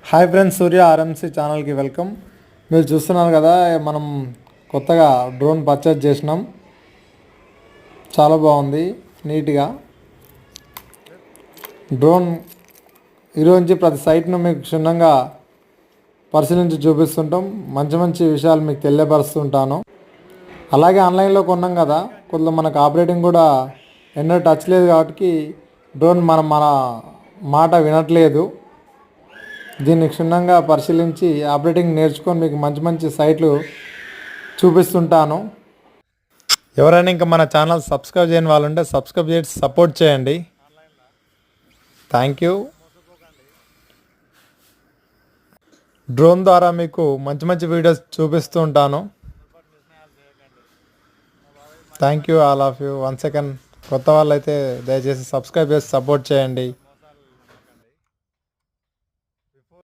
Hi friends, సూర్య RMC ఛానల్కి welcome. మీరు చూస్తున్నారు కదా, మనం కొత్తగా డ్రోన్ పర్చేజ్ చేసినాం. చాలా బాగుంది, నీట్గా. డ్రోన్ ఈరోజు ప్రతి సైట్ను మీకు క్షుణ్ణంగా పరిశీలించి చూపిస్తుంటాం. మంచి మంచి విషయాలు మీకు తెలియపరుస్తుంటాను. అలాగే ఆన్లైన్లో కొన్నాం కదా, కొద్దిగా మనకు ఆపరేటింగ్ కూడా ఎన్నో టచ్ లేదు కాబట్టి డ్రోన్ మన మాట వినట్లేదు. దీన్ని క్షుణ్ణంగా పరిశీలించి ఆపరేటింగ్ నేర్చుకొని మీకు మంచి మంచి సైట్లు చూపిస్తుంటాను. ఎవరైనా ఇంకా మన ఛానల్ సబ్స్క్రైబ్ చేయని వాళ్ళు ఉంటే సబ్స్క్రైబ్ చేసి సపోర్ట్ చేయండి. Thank you. డ్రోన్ ద్వారా మీకు మంచి మంచి వీడియోస్ చూపిస్తూ ఉంటాను. Thank you all of you. 1 second. కొత్త వాళ్ళు అయితే దయచేసి సబ్స్క్రైబ్ చేసి సపోర్ట్ చేయండి.